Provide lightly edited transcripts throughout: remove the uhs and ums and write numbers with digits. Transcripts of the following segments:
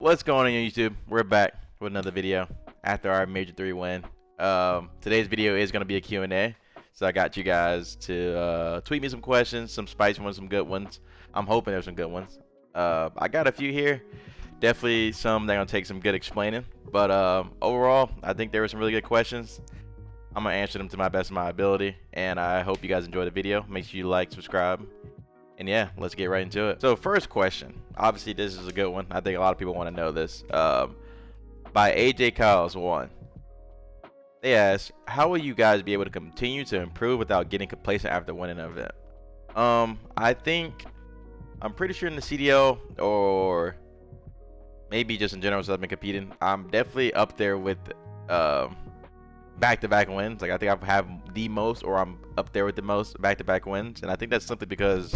What's going on YouTube? We're back with another video after our Major 3 win. Today's video is going to be a Q&A. So I got you guys to tweet me some questions, some spicy ones, some good ones. I'm hoping there's some good ones. I got a few here. Definitely some that are going to take some good explaining. But overall, I think there were some really good questions. I'm going to answer them to my best of my ability. And I hope you guys enjoy the video. Make sure you like, subscribe. And yeah, let's get right into it. So first question, obviously this is a good one. I think a lot of people want to know this. By AJ Kyles 1. They ask, how will you guys be able to continue to improve without getting complacent after winning an event? I think, I'm pretty sure in the CDL or maybe just in general since I've been competing, I'm definitely up there with back-to-back wins. Like I think I have the most, or I'm up there with the most back-to-back wins, and I think that's simply because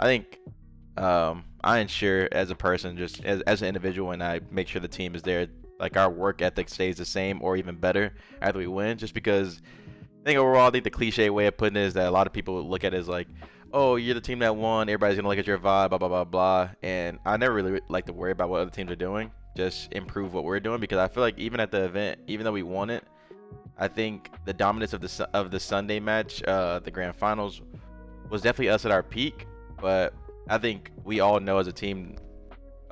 I think I ensure as a person, just as an individual, and I make sure the team is there, like our work ethic stays the same or even better after we win. Just because I think overall, I think the cliche way of putting it is that a lot of people look at it as like, oh, you're the team that won, everybody's gonna look at your vibe, blah blah blah blah. And I never really like to worry about what other teams are doing. Just improve what we're doing, because I feel like even at the event, even though we won it, I think the dominance of the Sunday match, the grand finals, was definitely us at our peak. But I think we all know as a team,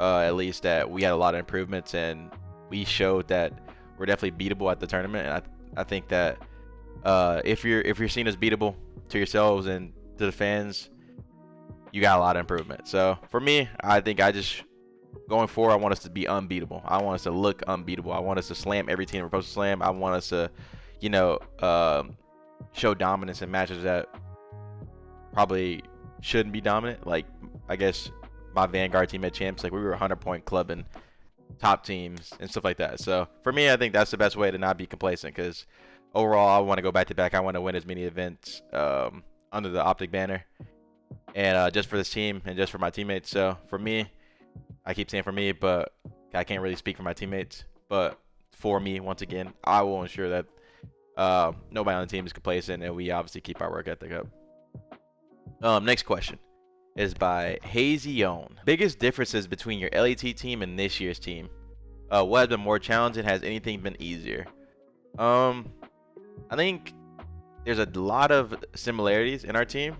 at least, that we had a lot of improvements, and we showed that we're definitely beatable at the tournament. And I think that if you're seen as beatable to yourselves and to the fans, you got a lot of improvement. So for me, I think going forward, I want us to be unbeatable. I want us to look unbeatable. I want us to slam every team we're supposed to slam. I want us to, show dominance in matches that probably shouldn't be dominant. Like, I guess my Vanguard team at Champs, like we were a 100-point club and top teams and stuff like that. So for me, I think that's the best way to not be complacent, because overall, I want to go back to back. I want to win as many events under the Optic banner, and just for this team and just for my teammates. So for me, I keep saying for me, but I can't really speak for my teammates. But for me, once again, I will ensure that nobody on the team is complacent, and we obviously keep our work ethic up. Next question is by Hazy Own. Biggest differences between your LAT team and this year's team? What has been more challenging? Has anything been easier? I think there's a lot of similarities in our team.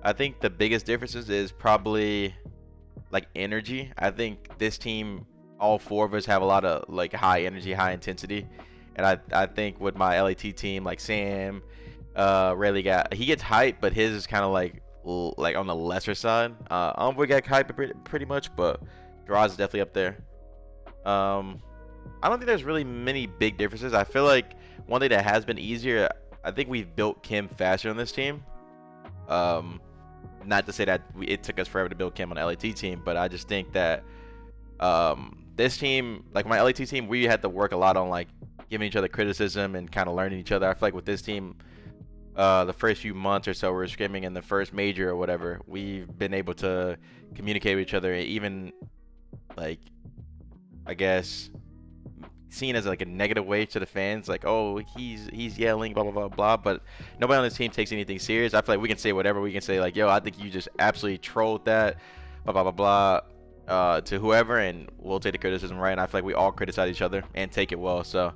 I think the biggest differences is probably like energy. I think this team, all four of us have a lot of like high energy, high intensity, and I think with my LAT team, like Sam, he gets hype, but his is kind of like on the lesser side. Envoy got hype pretty much, but Draws is definitely up there. I don't think there's really many big differences. I feel like one thing that has been easier, I think we've built Kim faster on this team. Not to say that it took us forever to build Kim on the LAT team, but I just think that this team, like my LAT team, we had to work a lot on like giving each other criticism and kind of learning each other. I feel like with this team, the first few months or so we're scrimming in the first major or whatever, we've been able to communicate with each other, even like, I guess, seen as like a negative way to the fans, like, oh, he's yelling, blah blah blah blah, but nobody on this team takes anything serious. I feel like we can say whatever. We can say like, yo, I think you just absolutely trolled that, blah blah blah blah, to whoever, and we'll take the criticism, right? And I feel like we all criticize each other and take it well. So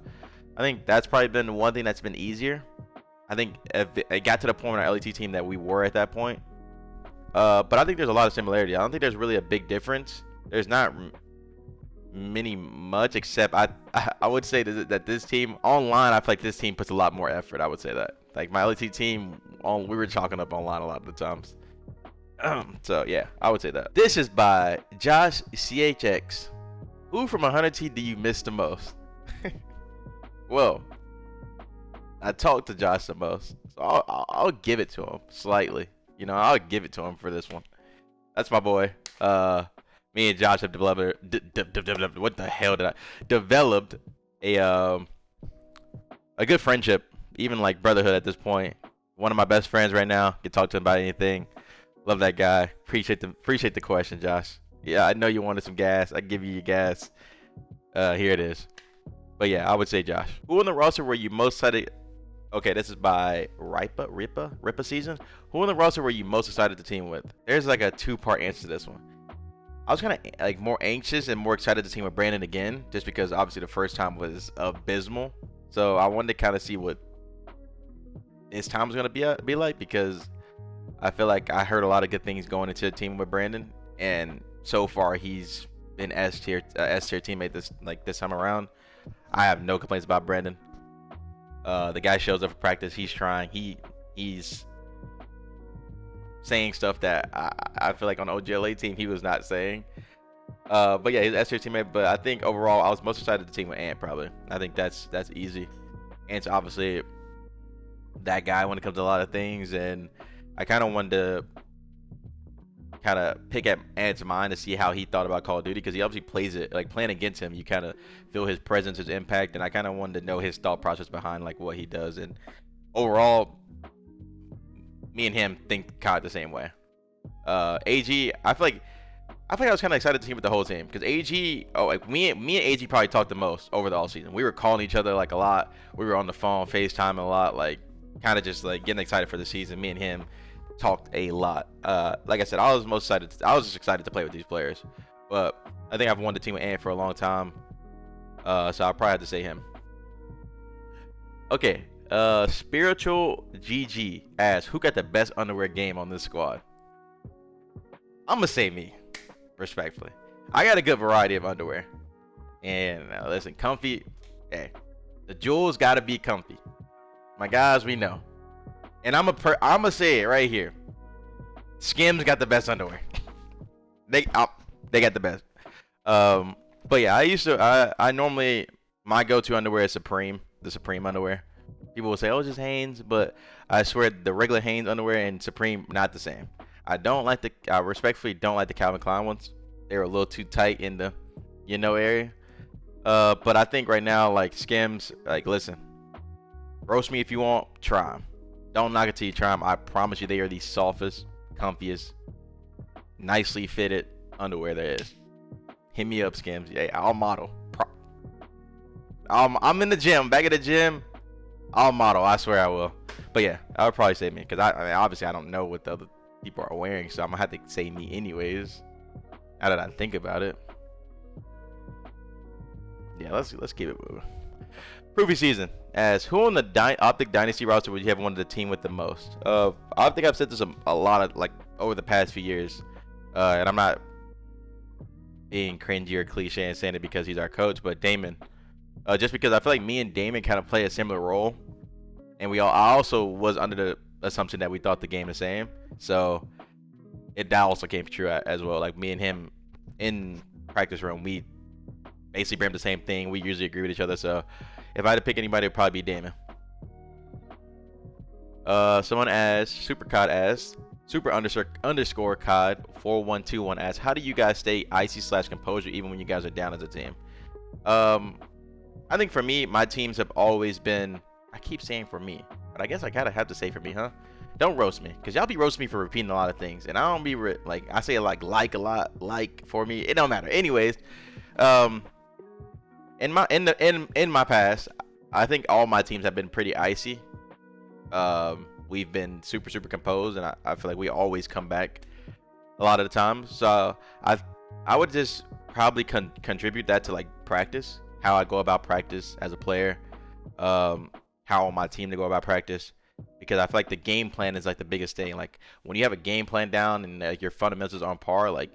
I think that's probably been one thing that's been easier. I think if it got to the point in our LET team that we were at that point, but I think there's a lot of similarity. I don't think there's really a big difference. There's not much, except I would say that this team online, I feel like this team puts a lot more effort. I would say that, like my LET team, we were chalking up online a lot of the times. So yeah, I would say that. This is by Josh CHX. Who from 100T do you miss the most? Well, I talked to Josh the most, so I'll give it to him slightly. I'll give it to him for this one. That's my boy. Me and Josh have developed a good friendship, even like brotherhood at this point. One of my best friends right now. Can talk to him about anything. Love that guy. Appreciate the question, Josh. Yeah, I know you wanted some gas. I give you your gas. Here it is. But yeah, I would say Josh. Who on the roster were you most excited? Okay, this is by Ripa Season. Who on the roster were you most excited to team with? There's like a two-part answer to this one. I was kind of like more anxious and more excited to team with Brandon again, just because obviously the first time was abysmal. So I wanted to kind of see what his time was gonna be like, because I feel like I heard a lot of good things going into the team with Brandon, and so far he's been S tier teammate this time around. I have no complaints about Brandon. The guy shows up for practice. He's trying. He's saying stuff that I feel like on the OGLA team he was not saying. But yeah, he's S tier teammate. But I think overall I was most excited to team with Ant probably. I think that's easy. Ant's obviously that guy when it comes to a lot of things, and I kind of wanted to kind of pick at Ant's mind to see how he thought about Call of Duty, because he obviously plays it, like playing against him you kind of feel his presence, his impact, and I kind of wanted to know his thought process behind like what he does. And overall, me and him think kind of the same way. AG, I feel like I was kind of excited to team with the whole team, because AG, like me and AG probably talked the most over the all season. We were calling each other like a lot. We were on the phone, FaceTime a lot, like kind of just like getting excited for the season. Me and him talked a lot. Like I said, I was just excited to play with these players. But I think I've wanted to team with Ant for a long time. So I'll probably have to say him. Okay. Spiritual GG asks, who got the best underwear game on this squad? I'm gonna say me, respectfully. I got a good variety of underwear. And listen, comfy. Hey, the jewels gotta be comfy. My guys, we know. And I'm gonna say it right here. Skims got the best underwear. they got the best. But yeah, I normally, my go-to underwear is Supreme, the Supreme underwear. People will say, oh, it's just Hanes, but I swear the regular Hanes underwear and Supreme not the same. I respectfully don't like the Calvin Klein ones. They're a little too tight in the area. But I think right now, like Skims, like listen, roast me if you want, try them. Don't knock it till you try them. I promise you, they are the softest, comfiest, nicely fitted underwear there is. Hit me up, Skims. Yeah, I'll model. I'm in the gym, back at the gym. I'll model. I swear I will. But yeah, I would probably say me, because I mean, obviously I don't know what the other people are wearing, so I'm gonna have to say me anyways. Now that I think about it. Yeah, let's keep it moving. Preview season. As who on the Optic Dynasty roster would you have wanted to team with the most? I think I've said this a lot of like over the past few years, and I'm not being cringy or cliche and saying it because he's our coach, but Damon. Just because I feel like me and Damon kind of play a similar role, and I also was under the assumption that we thought the game the same, so that also came true as well. Like me and him in practice room, we basically bring the same thing. We usually agree with each other, so if I had to pick anybody, it would probably be Damon. Someone asked, Supercod asked, super_underscore cod 4121 asked, how do you guys stay icy / composure even when you guys are down as a team? I think for me, my teams have always been, I keep saying for me, but I guess I kind of have to say for me, huh? Don't roast me, because y'all be roasting me for repeating a lot of things, and I don't be like I say like a lot, like for me, it don't matter. Anyways, in my past, I think all my teams have been pretty icy. We've been super composed, and I feel like we always come back a lot of the time. So I would just probably contribute that to like practice, how I go about practice as a player, how I want my team to go about practice, because I feel like the game plan is like the biggest thing. Like when you have a game plan down and your fundamentals are on par, like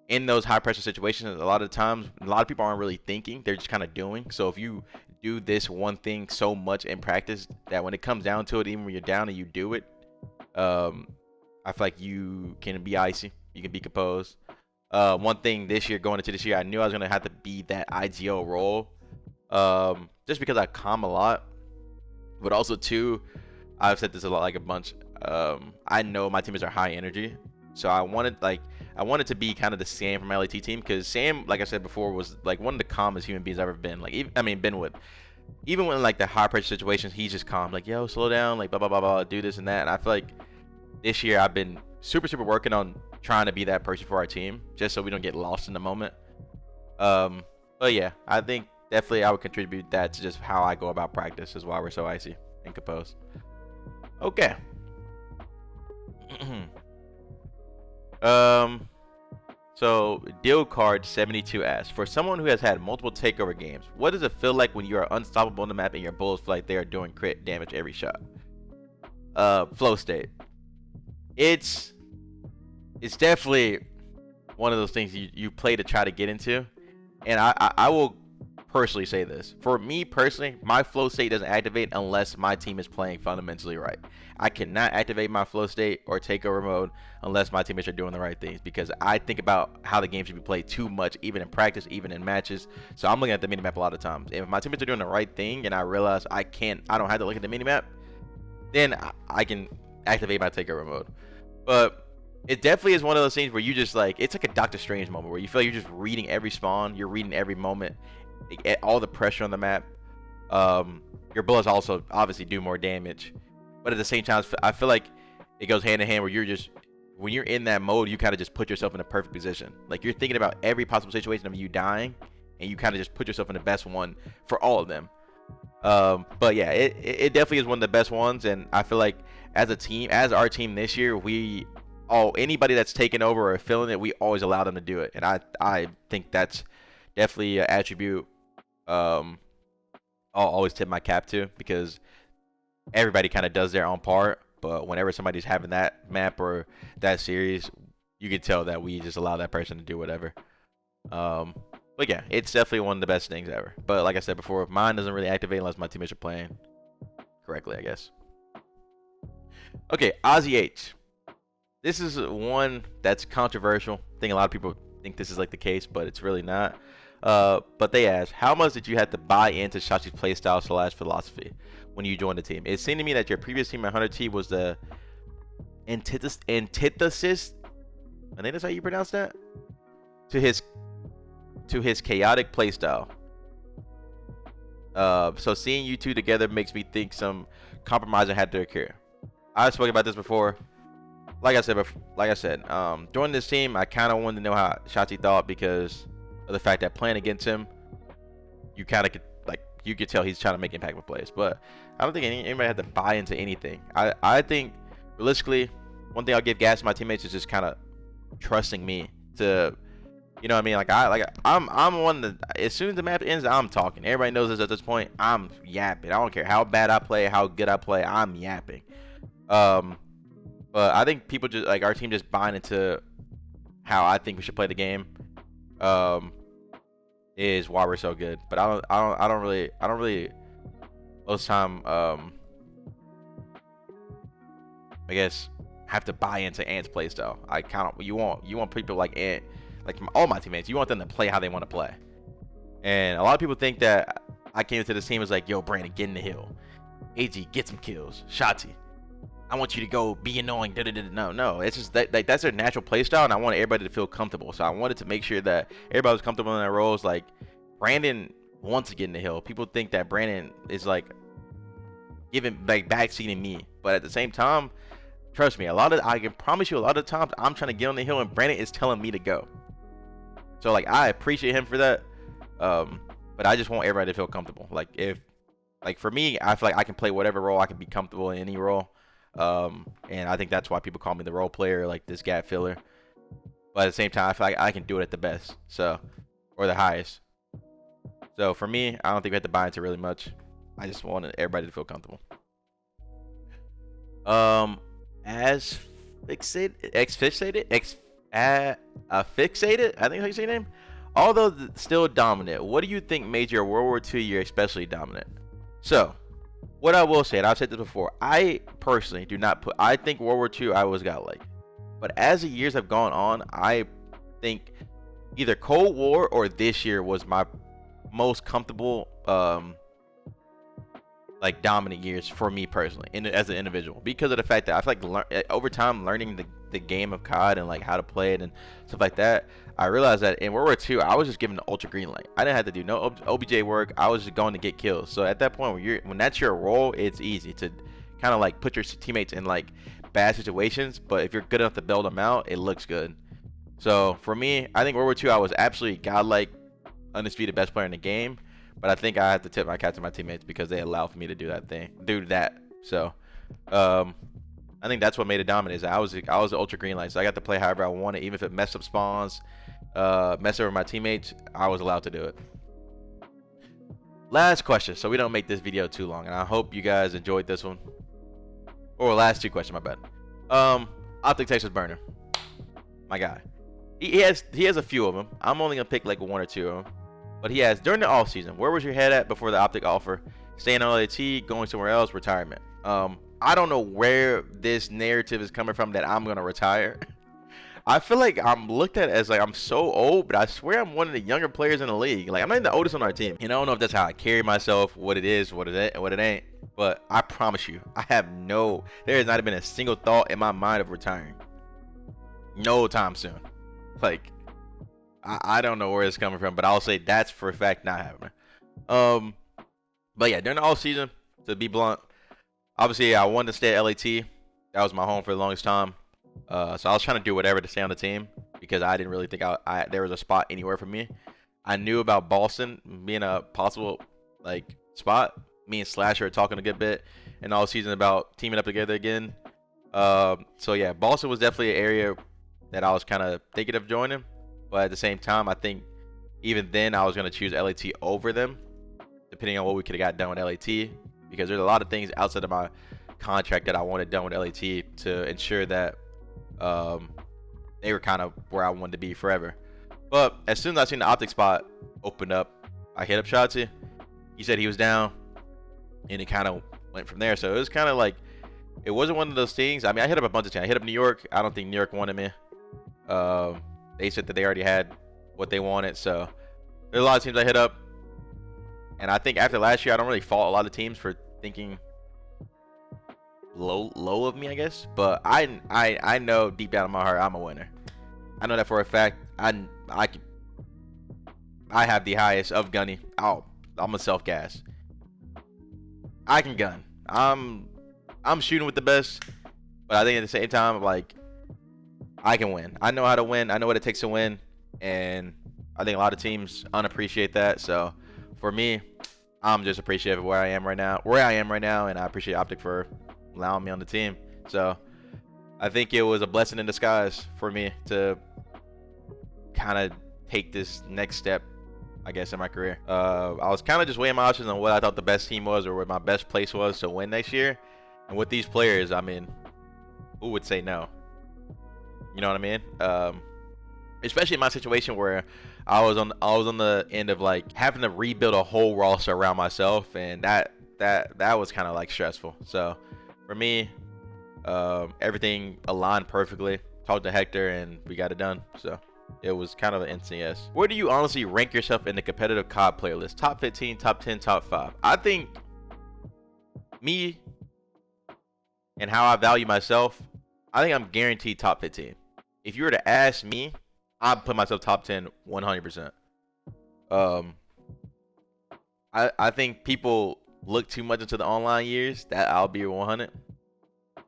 in those high pressure situations, a lot of times, a lot of people aren't really thinking, they're just kind of doing. So if you do this one thing so much in practice that when it comes down to it, even when you're down and you do it, I feel like you can be icy, you can be composed. One thing this year, going into this year, I knew I was going to have to be that IGL role, just because I calm a lot, but also too, I've said this a lot, like a bunch, I know my teammates are high energy, so I wanted to be kind of the Sam from my LAT team, because Sam, like I said before, was like one of the calmest human beings I've ever been. Like, been with. Even when like the high pressure situations, he's just calm. Like, yo, slow down. Like, blah blah blah blah. Do this and that. And I feel like this year I've been super working on trying to be that person for our team, just so we don't get lost in the moment. But yeah, I think definitely I would contribute that to just how I go about practice, is why we're so icy and composed. Okay. So, Deal Card 72 asks, for someone who has had multiple takeover games, what does it feel like when you are unstoppable on the map and your bullets feel like they are doing crit damage every shot? Flow state. It's definitely one of those things you play to try to get into, and I will personally say this. For me personally, my flow state doesn't activate unless my team is playing fundamentally right. I cannot activate my flow state or takeover mode unless my teammates are doing the right things, because I think about how the game should be played too much, even in practice, even in matches. So I'm looking at the minimap a lot of times. If my teammates are doing the right thing and I realize I don't have to look at the minimap, then I can activate my takeover mode. But it definitely is one of those things where you just like, it's like a Doctor Strange moment where you feel like you're just reading every spawn, you're reading every moment, all the pressure on the map. Your bullets also obviously do more damage, but at the same time, I feel like it goes hand in hand where when you're in that mode, you kind of just put yourself in a perfect position. Like, you're thinking about every possible situation of you dying, and you kind of just put yourself in the best one for all of them. But yeah, it definitely is one of the best ones, and I feel like as a team, as our team this year, anybody that's taken over or feeling it, we always allow them to do it, and I think that's definitely an attribute I'll always tip my cap to, because everybody kind of does their own part, but whenever somebody's having that map or that series, you can tell that we just allow that person to do whatever. But yeah, it's definitely one of the best things ever. But like I said before, mine doesn't really activate unless my teammates are playing correctly, I guess. Okay, Ozzy H. This is one that's controversial. I think a lot of people think this is like the case, but it's really not. But they asked, how much did you have to buy into Shachi's playstyle / philosophy when you joined the team? It seemed to me that your previous team at 100T was the antithesis, I think that's how you pronounce that, to his chaotic playstyle. So seeing you two together makes me think some compromising had to occur. I've spoken about this before. Like I said, joining this team, I kind of wanted to know how Shachi thought, because of the fact that playing against him, you kind of could tell he's trying to make impactful plays. But I don't think anybody had to buy into anything. I think realistically, one thing I'll give gas to my teammates is just kind of trusting me to, you know what I mean? I'm one that as soon as the map ends, I'm talking. Everybody knows this at this point. I'm yapping. I don't care how bad I play, how good I play. I'm yapping. But I think people just like our team just buying into how I think we should play the game. Is why we're so good. But I don't really most time I guess have to buy into Ant's play style. You want people like Ant, like all my teammates, you want them to play how they want to play. And a lot of people think that I came into this team as like, yo, Brandon, get in the hill. AG, get some kills. Shotzi, I want you to go be annoying. No, it's just that like that's their natural play style, and I want everybody to feel comfortable. So I wanted to make sure that everybody was comfortable in their roles. Like, Brandon wants to get in the hill. People think that Brandon is like backseating me, but at the same time, trust me, I can promise you a lot of times I'm trying to get on the hill and Brandon is telling me to go. So like I appreciate him for that, but I just want everybody to feel comfortable. Like for me, I feel like I can play whatever role. I can be comfortable in any role. And I think that's why people call me the role player, like this gap filler. But at the same time, I feel like I can do it at the best, or the highest. So for me, I don't think we have to buy into really much. I just wanted everybody to feel comfortable. As fixated, I think that's how you say your name. Although still dominant, what do you think made your World War II year especially dominant? So, what I will say, and I've said this before, I personally do not I think World War II I always got like. But as the years have gone on, I think either Cold War or this year was my most comfortable, like dominant years for me personally, as an individual, because of the fact that I feel like over time learning the game of COD and like how to play it and stuff like that, I realized that in World War II I was just given the ultra green light. I didn't have to do no OBJ work. I was just going to get kills. So at that point, when that's your role, it's easy to kind of like put your teammates in like bad situations. But if you're good enough to build them out, it looks good. So for me, I think World War II I was absolutely godlike, undisputed best player in the game. But I think I have to tip my cap to my teammates because they allow for me to do that. So, I think that's what made it dominant. Is I was the ultra green light, so I got to play however I wanted, even if it messed up spawns. mess over my teammates, I was allowed to do it. Last question, so we don't make this video too long, and I hope you guys enjoyed this one. Or last 2 questions, my bad. Optic Texas Burner, my guy. He has a few of them. I'm only gonna pick like 1 or 2 of them. But he has, during the off season, where was your head at before the Optic offer? Staying on LAT, going somewhere else, retirement. I don't know where this narrative is coming from that I'm gonna retire. I feel like I'm looked at as like I'm so old, but I swear I'm one of the younger players in the league. Like, I'm not even the oldest on our team. And I don't know if that's how I carry myself, what it is, what it ain't. But I promise you, there has not been a single thought in my mind of retiring. No time soon. Like, I don't know where it's coming from, but I'll say that's for a fact not happening. But yeah, during the off season, to be blunt, obviously I wanted to stay at LAT. That was my home for the longest time. So I was trying to do whatever to stay on the team because I didn't really think there was a spot anywhere for me. I knew about Boston being a possible like spot. Me and Slasher are talking a good bit and all season about teaming up together again. So yeah, Boston was definitely an area that I was kind of thinking of joining, but at the same time, I think even then I was going to choose LAT over them, depending on what we could have got done with LAT, because there's a lot of things outside of my contract that I wanted done with LAT to ensure that they were kind of where I wanted to be forever. But as soon as I seen the Optic spot open up, I hit up Shotzi. He said he was down, and it kind of went from there. So it was kind of like, it wasn't one of those things. I mean, I hit up a bunch of teams. I hit up New York. I don't think New York wanted me. They said that they already had what they wanted. So there's a lot of teams I hit up, and I think after last year, I don't really fault a lot of teams for thinking low of me, I guess. But I know deep down in my heart I'm a winner. I know that for a fact. I have the highest of gunny. I'm a self gas. I can gun. I'm shooting with the best, but I think at the same time, like, I can win. I know how to win. I know what it takes to win, and I think a lot of teams unappreciate that. So for me, I'm just appreciative of where I am right now, and I appreciate Optic for allowing me on the team. So I think it was a blessing in disguise for me to kind of take this next step, I guess, in my career. I was kind of just weighing my options on what I thought the best team was or what my best place was to win next year. And with these players, I mean, who would say no? You know what I mean? Especially in my situation where I was on the end of like having to rebuild a whole roster around myself, and that was kind of like stressful. So for me, everything aligned perfectly. Talked to Hector, and we got it done. So it was kind of an instant yes. Where do you honestly rank yourself in the competitive COD player list? Top 15, top 10, top 5? I think me and how I value myself, I think I'm guaranteed top 15. If you were to ask me, I'd put myself top 10 100%. I think people look too much into the online years. That I'll be 100.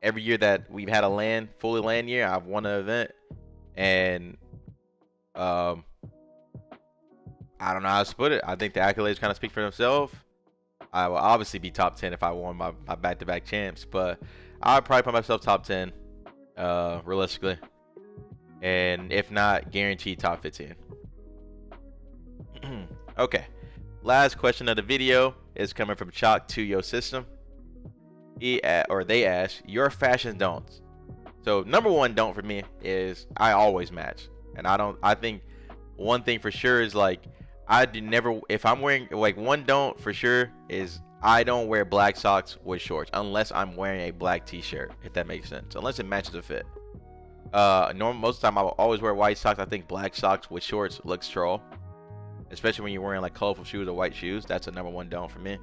Every year that we've had a fully LAN year, I've won an event. And I don't know how to put it. I think the accolades kind of speak for themselves. I will obviously be top 10 if I won my back-to-back champs, but I'd probably put myself top 10 realistically, and if not, guaranteed top 15. Okay, last question of the video is coming from Chalk to Your System. They ask your fashion don'ts. So number one don't for me is I always match, and I think one thing for sure is like I do never, if I'm wearing, like, one don't for sure is I don't wear black socks with shorts unless I'm wearing a black t-shirt, if that makes sense, unless it matches the fit. Most of the time I will always wear white socks. I think black socks with shorts looks troll, especially when you're wearing like colorful shoes or white shoes. That's a number one don't for me,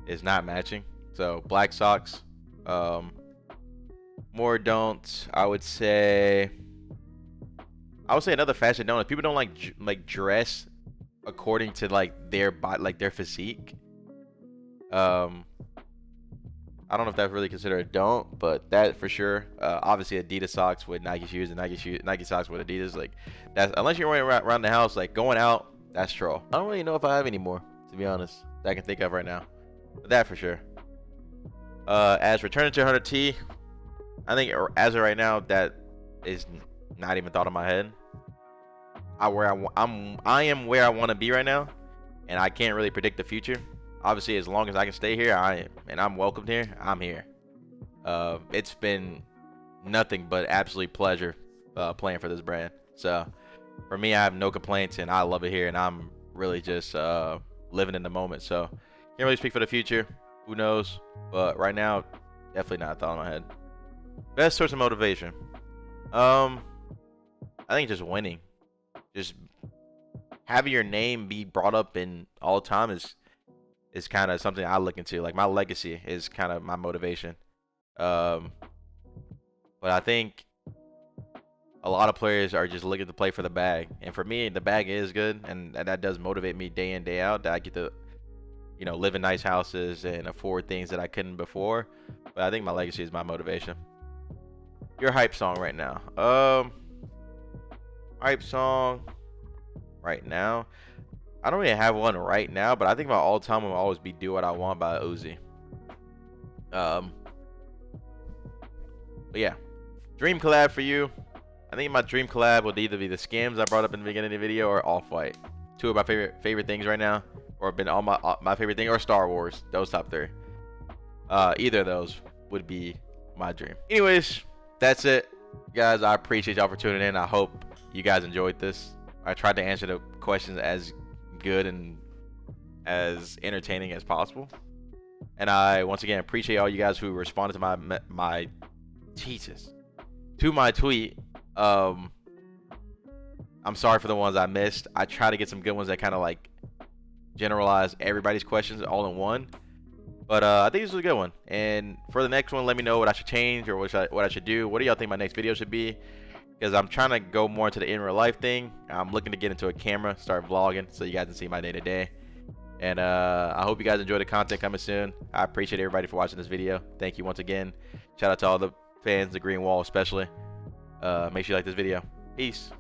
is not matching. So black socks. More don'ts, I would say another fashion don't is people don't like dress according to like their body, like their physique. I don't know if that's really considered a don't, but that for sure. Obviously Adidas socks with Nike shoes and Nike socks with Adidas, like that's, unless you're wearing around the house, like going out, that's troll. I don't really know if I have any more, to be honest, that I can think of right now, but that for sure. As returning to 100T, I think as of right now, that is not even thought in my head. I am where I want to be right now, and I can't really predict the future. Obviously, as long as I can stay here, I'm welcomed here. I'm here. It's been nothing but absolute pleasure playing for this brand. So for me, I have no complaints, and I love it here, and I'm really just living in the moment. So can't really speak for the future. Who knows? But right now, definitely not a thought in my head. Best source of motivation. I think just winning. Just having your name be brought up in all the time is kind of something I look into. Like my legacy is kind of my motivation. But I think a lot of players are just looking to play for the bag, and for me, the bag is good, and that does motivate me day in day out. That I get to, live in nice houses and afford things that I couldn't before. But I think my legacy is my motivation. Your hype song right now. Hype song right now. I don't really have one right now, but I think my all-time will always be "Do What I Want" by Uzi. But yeah, dream collab for you. I think my dream collab would either be the Scams I brought up in the beginning of the video or Off-White. Two of my favorite things right now, or been all my favorite thing, or Star Wars. Those top three. Either of those would be my dream. Anyways, that's it, guys. I appreciate y'all for tuning in. I hope you guys enjoyed this. I tried to answer the questions as good and as entertaining as possible. And I once again appreciate all you guys who responded to my tweet. I'm sorry for the ones I missed. I try to get some good ones that kind of like generalize everybody's questions all in one. But I think this was a good one. And for the next one, let me know what I should change or what I should do. What do y'all think my next video should be? Because I'm trying to go more into the in real life thing. I'm looking to get into a camera, start vlogging, so you guys can see my day to day. And I hope you guys enjoy the content coming soon. I appreciate everybody for watching this video. Thank you once again. Shout out to all the fans, the Green Wall especially. Make sure you like this video. Peace.